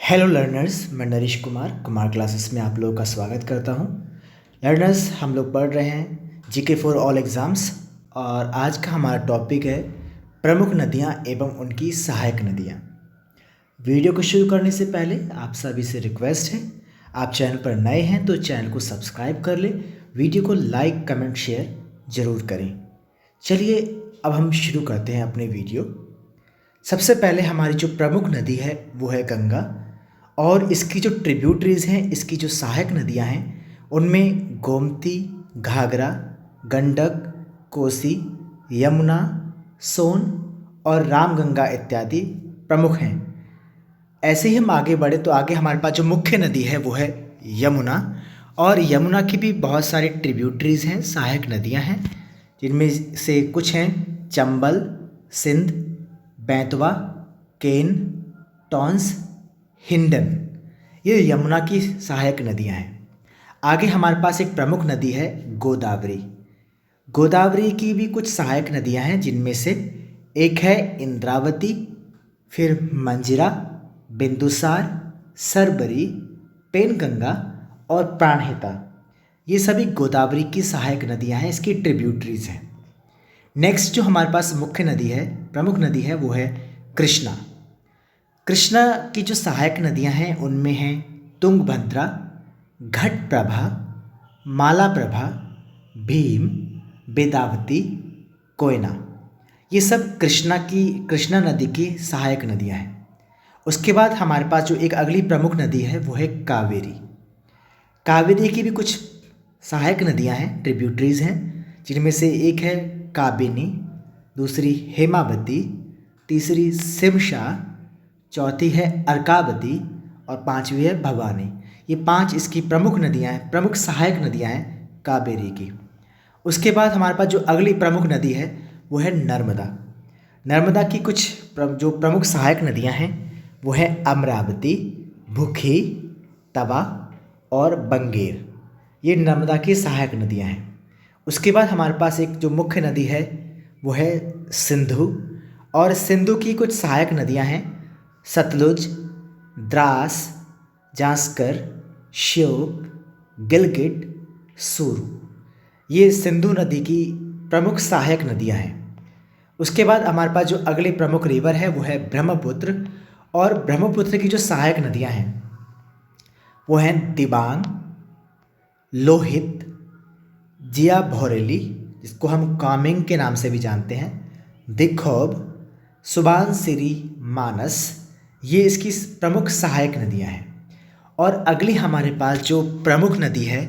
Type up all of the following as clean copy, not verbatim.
Hello learners, मैं Naresh Kumar classes में आप लोगों का स्वागत करता हूं। लर्नर्स, हम लोग पढ़ रहे हैं जीके फॉर ऑल एग्ज़ाम्स और आज का हमारा टॉपिक है प्रमुख नदियां एवं उनकी सहायक नदियां। वीडियो को शुरू करने से पहले आप सभी से रिक्वेस्ट है, आप चैनल पर नए हैं तो चैनल को सब्सक्राइब कर लें, वीडियो को लाइक कमेंट शेयर ज़रूर करें। चलिए अब हम शुरू करते हैं अपने वीडियो। सबसे पहले हमारी जो प्रमुख नदी है वो है गंगा और इसकी जो ट्रिब्यूटरीज़ हैं, इसकी जो सहायक नदियां हैं उनमें गोमती, घाघरा, गंडक, कोसी, यमुना, सोन और रामगंगा इत्यादि प्रमुख हैं। ऐसे ही हम आगे बढ़े तो आगे हमारे पास जो मुख्य नदी है वो है यमुना और यमुना की भी बहुत सारी ट्रिब्यूटरीज़ हैं, सहायक नदियां हैं, जिनमें से कुछ हैं चंबल, सिंध, बेतवा, केन, टॉन्स, हिंडन। ये यमुना की सहायक नदियां हैं। आगे हमारे पास एक प्रमुख नदी है गोदावरी। गोदावरी की भी कुछ सहायक नदियां हैं, जिनमें से एक है इंद्रावती, फिर मंजिरा, बिंदुसार, सरबरी, पेनगंगा और प्राणहिता। ये सभी गोदावरी की सहायक नदियां हैं, इसकी ट्रिब्यूटरीज हैं। नेक्स्ट जो हमारे पास मुख्य नदी है, प्रमुख नदी है, वो है कृष्णा। कृष्णा की जो सहायक नदियां हैं उनमें हैं तुंगभद्रा, घटप्रभा, मालाप्रभा, भीम, वेदावती, कोयना। ये सब कृष्णा नदी की सहायक नदियां हैं। उसके बाद हमारे पास जो एक अगली प्रमुख नदी है वो है कावेरी। कावेरी की भी कुछ सहायक नदियां हैं, ट्रिब्यूटरीज हैं, जिनमें से एक है काबिनी, दूसरी हेमावती, तीसरी सिमशा, चौथी है अर्कावती और पांचवी है भवानी। ये पांच इसकी प्रमुख नदियां हैं, प्रमुख सहायक नदियां हैं कावेरी की। उसके बाद हमारे पास जो अगली प्रमुख नदी है वो है नर्मदा। नर्मदा की कुछ जो प्रमुख सहायक नदियां हैं वो है अमरावती, भूखी, तवा और बंगेर। ये नर्मदा की सहायक नदियां हैं। उसके बाद हमारे पास एक जो मुख्य नदी है वो है सिंधु और सिंधु की कुछ सहायक नदियां हैं सतलुज, द्रास, जांस्कर, श्योक, गिलगिट, सूरू। ये सिंधु नदी की प्रमुख सहायक नदियां हैं। उसके बाद हमारे पास जो अगली प्रमुख रिवर है वो है ब्रह्मपुत्र और ब्रह्मपुत्र की जो सहायक नदियां हैं वो हैं दिबांग, लोहित, जिया भौरेली, जिसको हम कामेंग के नाम से भी जानते हैं, दिखौब, सुबानसिरी, मानस। ये इसकी प्रमुख सहायक नदियां हैं। और अगली हमारे पास जो प्रमुख नदी है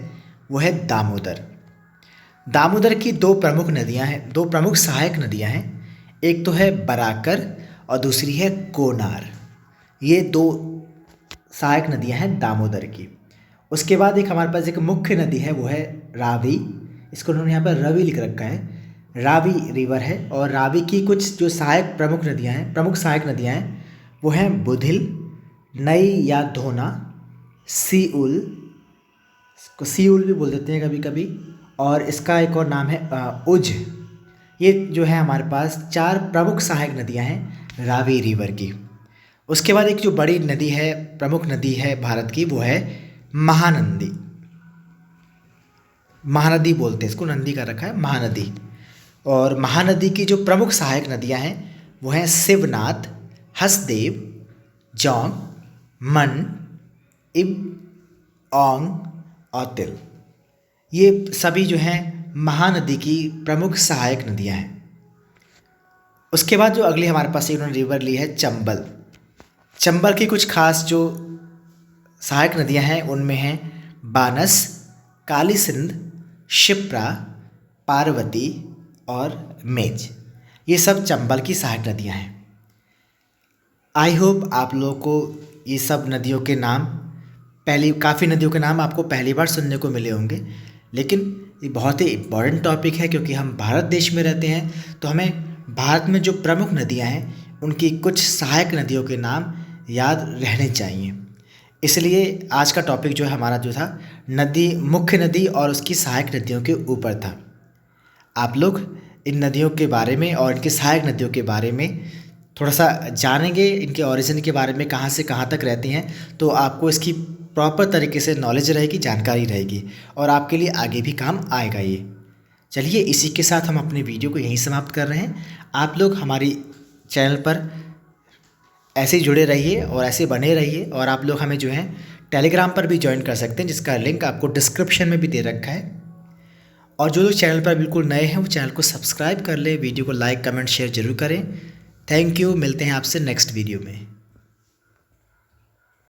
वो है दामोदर। दामोदर की दो प्रमुख नदियां हैं, दो प्रमुख सहायक नदियां हैं। एक तो है बराकर और दूसरी है कोनार। ये दो सहायक नदियां हैं दामोदर की। उसके बाद एक हमारे पास एक मुख्य नदी है वो है रावी। इसको उन्होंने यहाँ पर रवि लिख रखा है। रावी रिवर है और रावी की कुछ जो सहायक प्रमुख नदियां हैं, प्रमुख सहायक नदियां हैं वो हैं बुधिल, नई या धोना, सीउल, इसको सीउल भी बोल देते हैं कभी कभी, और इसका एक और नाम है उज। ये जो है हमारे पास चार प्रमुख सहायक नदियां हैं रावी रिवर की। उसके बाद एक जो बड़ी नदी है, प्रमुख नदी है भारत की, वो है महानंदी। महानदी बोलते हैं इसको, नंदी का रखा है महानदी। और महानदी की जो प्रमुख सहायक नदियां हैं वो हैं शिवनाथ, हसदेव, जौंग, मन, इब, औंग और तिल। ये सभी जो हैं महानदी की प्रमुख सहायक नदियां हैं। उसके बाद जो अगली हमारे पास इन्होंने रिवर ली है चंबल। चंबल की कुछ खास जो सहायक नदियां हैं उनमें हैं बानस, काली सिंध, शिप्रा, पार्वती और मेज। ये सब चंबल की सहायक नदियां हैं। आई होप आप लोगों को ये सब नदियों के नाम काफ़ी नदियों के नाम आपको पहली बार सुनने को मिले होंगे, लेकिन ये बहुत ही इम्पॉर्टेंट टॉपिक है क्योंकि हम भारत देश में रहते हैं, तो हमें भारत में जो प्रमुख नदियां हैं उनकी कुछ सहायक नदियों के नाम याद रहने चाहिए। इसलिए आज का टॉपिक जो है हमारा जो था नदी, मुख्य नदी और उसकी सहायक नदियों के ऊपर था। आप लोग इन नदियों के बारे में और इनकी सहायक नदियों के बारे में थोड़ा सा जानेंगे इनके ओरिजिन के बारे में, कहाँ से कहाँ तक रहती हैं, तो आपको इसकी प्रॉपर तरीके से नॉलेज रहेगी, जानकारी रहेगी और आपके लिए आगे भी काम आएगा ये। चलिए इसी के साथ हम अपने वीडियो को यहीं समाप्त कर रहे हैं। आप लोग हमारी चैनल पर ऐसे ही जुड़े रहिए और ऐसे बने रहिए, और आप लोग हमें जो है टेलीग्राम पर भी ज्वाइन कर सकते हैं, जिसका लिंक आपको डिस्क्रिप्शन में भी दे रखा है। और जो लोग चैनल पर बिल्कुल नए हैं वो चैनल को सब्सक्राइब कर लें, वीडियो को लाइक कमेंट शेयर जरूर करें। थैंक यू, मिलते हैं आपसे नेक्स्ट वीडियो में।